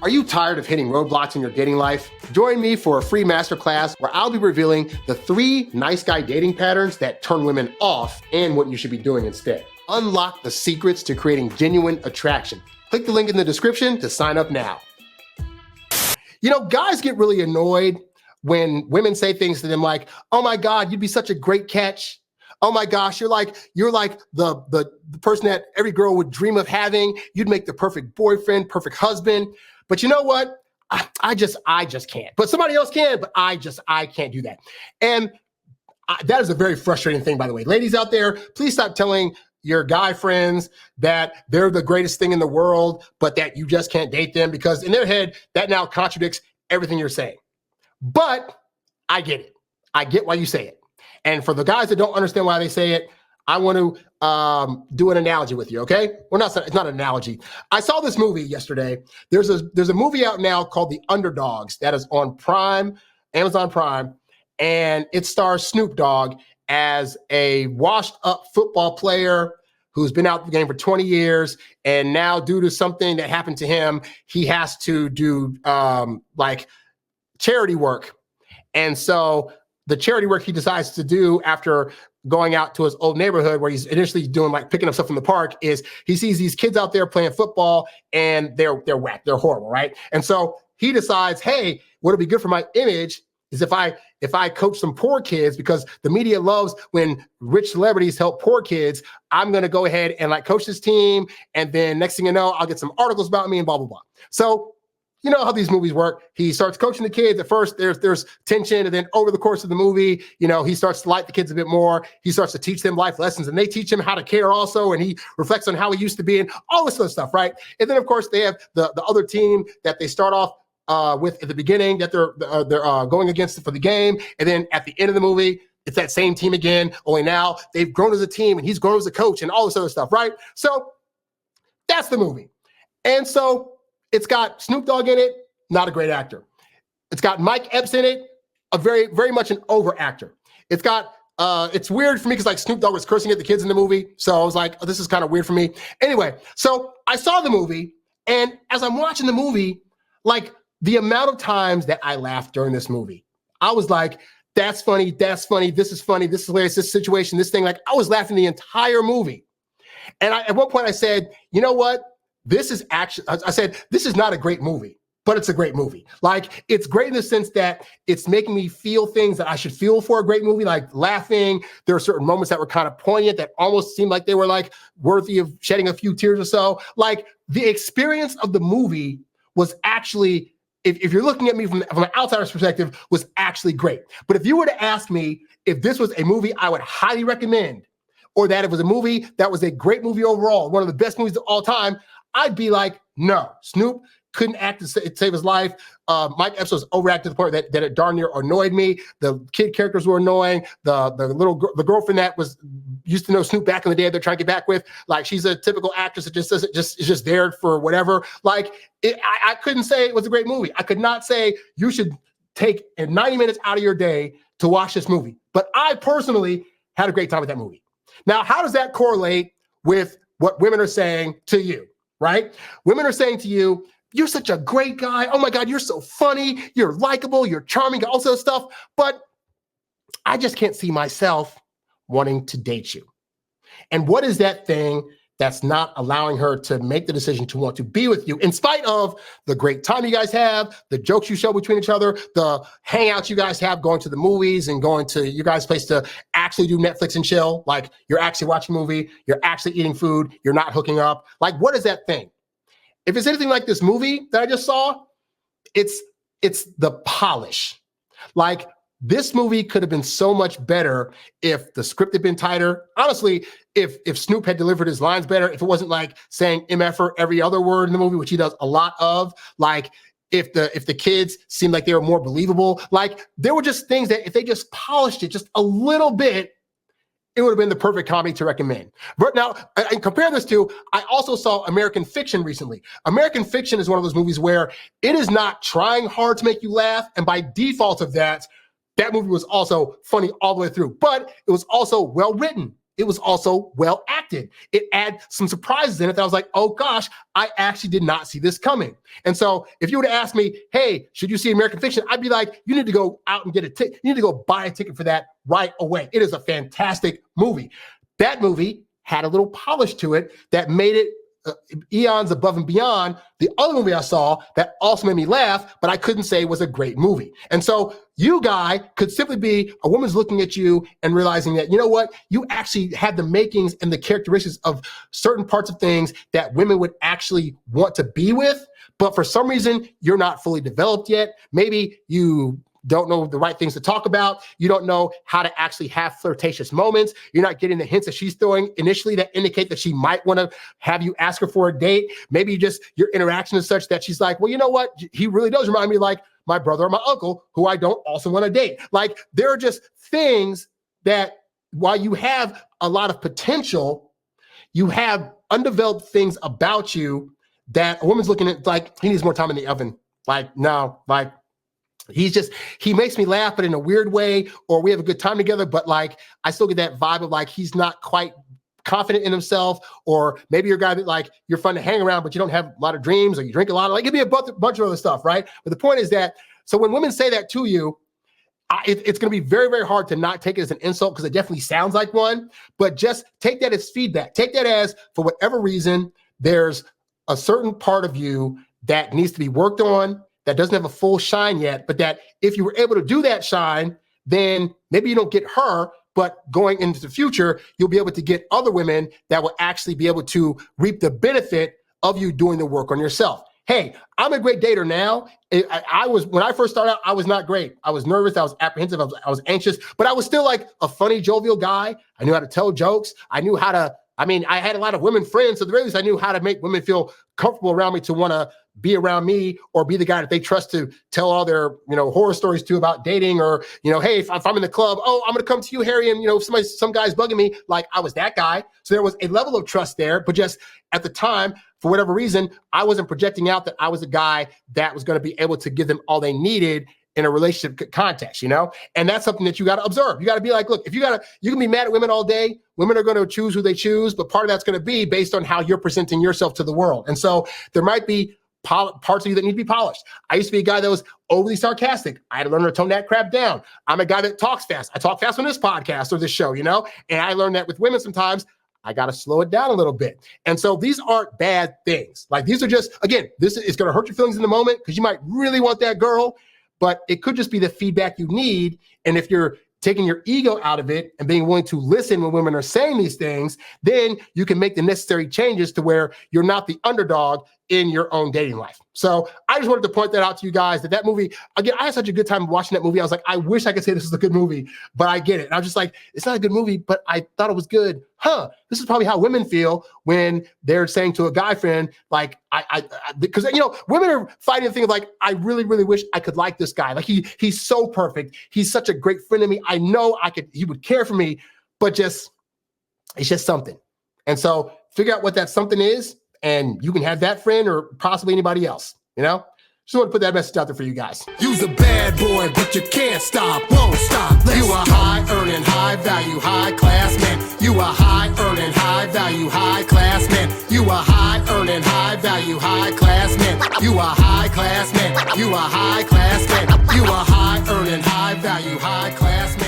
Are you tired of hitting roadblocks in your dating life? Join me for a free masterclass where I'll be revealing the 3 nice guy dating patterns that turn women off and what you should be doing instead. Unlock the secrets to creating genuine attraction. Click the link in the description to sign up now. You know, guys get really annoyed when women say things to them like, "Oh my God, you'd be such a great catch. Oh my gosh, you're like the person that every girl would dream of having. You'd make the perfect boyfriend, perfect husband. But you know what? I just can't. But somebody else can, but I can't do that." And that is a very frustrating thing, by the way. Ladies out there, please stop telling your guy friends that they're the greatest thing in the world, but that you just can't date them, because in their head, that now contradicts everything you're saying. But I get it. I get why you say it. And for the guys that don't understand why they say it, I want to do an analogy with you, okay? Well, it's not an analogy. I saw this movie yesterday. There's a movie out now called The Underdogs that is on Prime, Amazon Prime, and it stars Snoop Dogg as a washed-up football player who's been out of the game for 20 years, and now due to something that happened to him, he has to do like charity work. And so the charity work he decides to do after going out to his old neighborhood, where he's initially doing like picking up stuff from the park, is he sees these kids out there playing football and they're whack, they're horrible, right? And so he decides, hey, what'll be good for my image is if I coach some poor kids, because the media loves when rich celebrities help poor kids. I'm going to go ahead and like coach this team, and then next thing you know, I'll get some articles about me and blah blah blah. So you know how these movies work. He starts coaching the kids. At first, there's tension, and then over the course of the movie, you know, he starts to like the kids a bit more. He starts to teach them life lessons, and they teach him how to care also, and he reflects on how he used to be and all this other stuff, right? And then, of course, they have the other team that they start off with at the beginning that they're going against for the game, and then at the end of the movie, it's that same team again, only now they've grown as a team, and he's grown as a coach, and all this other stuff, right? So that's the movie. And so it's got Snoop Dogg in it, not a great actor. It's got Mike Epps in it, a very, very much an over actor. It's got, it's weird for me because like Snoop Dogg was cursing at the kids in the movie. So I was like, oh, this is kind of weird for me. Anyway, so I saw the movie, and as I'm watching the movie, like the amount of times that I laughed during this movie, I was like, that's funny, this is funny, this is hilarious, this situation, this thing. Like I was laughing the entire movie. And at one point I said, you know what? This is actually, I said, this is not a great movie, but it's a great movie. Like, it's great in the sense that it's making me feel things that I should feel for a great movie, like laughing. There are certain moments that were kind of poignant that almost seemed like they were like worthy of shedding a few tears or so. Like, the experience of the movie was actually, if you're looking at me from an outsider's perspective, was actually great. But if you were to ask me if this was a movie I would highly recommend, or that it was a movie that was a great movie overall, one of the best movies of all time, I'd be like, no, Snoop couldn't act to save his life. Mike Epps was overacted to the point that it darn near annoyed me. The kid characters were annoying. The girlfriend that used to know Snoop back in the day, they're trying to get back with, like, she's a typical actress that is just there for whatever. Like, I couldn't say it was a great movie. I could not say you should take 90 minutes out of your day to watch this movie. But I personally had a great time with that movie. Now, how does that correlate with what women are saying to you? Right? Women are saying to you, you're such a great guy. Oh my God, you're so funny. You're likable. You're charming, all this stuff. But I just can't see myself wanting to date you. And what is that thing that's not allowing her to make the decision to want to be with you, in spite of the great time you guys have, the jokes you show between each other, the hangouts you guys have, going to the movies and going to you guys' place to actually do Netflix and chill, like you're actually watching a movie, you're actually eating food, you're not hooking up. Like, what is that thing? If it's anything like this movie that I just saw, it's the polish. Like, this movie could have been so much better if the script had been tighter. Honestly, if Snoop had delivered his lines better, if it wasn't like saying MF every other word in the movie, which he does a lot of, like if the kids seemed like they were more believable, like there were just things that if they just polished it just a little bit, it would have been the perfect comedy to recommend. But now, and compare this to, I also saw American Fiction recently. American Fiction is one of those movies where it is not trying hard to make you laugh, and by default of that movie was also funny all the way through, but it was also well written. it was also well acted. It had some surprises in it that I was like, oh gosh, I actually did not see this coming. And so if you were to ask me, hey, should you see American Fiction? I'd be like, you need to go out and get a ticket. You need to go buy a ticket for that right away. It is a fantastic movie. That movie had a little polish to it that made it eons above and beyond the other movie I saw that also made me laugh, but I couldn't say was a great movie. And so you guy could simply be a woman's looking at you and realizing that, you know what, you actually had the makings and the characteristics of certain parts of things that women would actually want to be with, but for some reason, you're not fully developed yet. Maybe you don't know the right things to talk about. You don't know how to actually have flirtatious moments. You're not getting the hints that she's throwing initially that indicate that she might want to have you ask her for a date. Maybe your interaction is such that she's like, well, you know what? He really does remind me like my brother or my uncle, who I don't also want to date. Like, there are just things that while you have a lot of potential, you have undeveloped things about you that a woman's looking at like, he needs more time in the oven. Like, no, like, he makes me laugh, but in a weird way, or we have a good time together, but like, I still get that vibe of like, he's not quite confident in himself, or maybe you're a guy that like, you're fun to hang around, but you don't have a lot of dreams, or you drink a lot, like it'd be a bunch of other stuff, right? But the point is that, so when women say that to you, it's going to be very, very hard to not take it as an insult, because it definitely sounds like one, but just take that as feedback. Take that as, for whatever reason, there's a certain part of you that needs to be worked on, that doesn't have a full shine yet, but that if you were able to do that shine, then maybe you don't get her, but going into the future, you'll be able to get other women that will actually be able to reap the benefit of you doing the work on yourself. Hey, I'm a great dater now. When I first started out, I was not great. I was nervous. I was apprehensive. I was anxious, but I was still like a funny, jovial guy. I knew how to tell jokes. I had a lot of women friends, so at the very least, I knew how to make women feel comfortable around me to want to be around me, or be the guy that they trust to tell all their, horror stories to about dating, or, hey, if I'm in the club, oh, I'm going to come to you, Harry, and, some guy's bugging me, like I was that guy. So there was a level of trust there, but just at the time, for whatever reason, I wasn't projecting out that I was a guy that was going to be able to give them all they needed in a relationship context, And that's something that you got to observe. You got to be like, look, you can be mad at women all day. Women are going to choose who they choose, but part of that's going to be based on how you're presenting yourself to the world. And so there might be parts of you that need to be polished. I used to be a guy that was overly sarcastic. I had to learn to tone that crap down. I'm a guy that talks fast. I talk fast on this podcast or this show, and I learned that with women sometimes I got to slow it down a little bit. And so these aren't bad things. Like, these are just, again, this is going to hurt your feelings in the moment because you might really want that girl, but it could just be the feedback you need. And if you're taking your ego out of it and being willing to listen when women are saying these things, then you can make the necessary changes to where you're not the underdog in your own dating life. So I just wanted to point that out to you guys, that movie, again, I had such a good time watching that movie. I was like, I wish I could say this is a good movie, but I get it. And I was just like, it's not a good movie, but I thought it was good. This is probably how women feel when they're saying to a guy friend, like, because, women are fighting the thing of like, I really, really wish I could like this guy. Like, he's so perfect. He's such a great friend to me. I know he would care for me, but it's just something. And so figure out what that something is, and you can have that friend or possibly anybody else, Just want to put that message out there for you guys. You's a bad boy, but you can't stop, won't stop. You a high-earning, high-value, high-class man. You a high-earning, high-value, high-class man. You a high-earning, high-value, high-class man. You a high-class man. You a high-class man. You a high-earning, high-value, high-class man.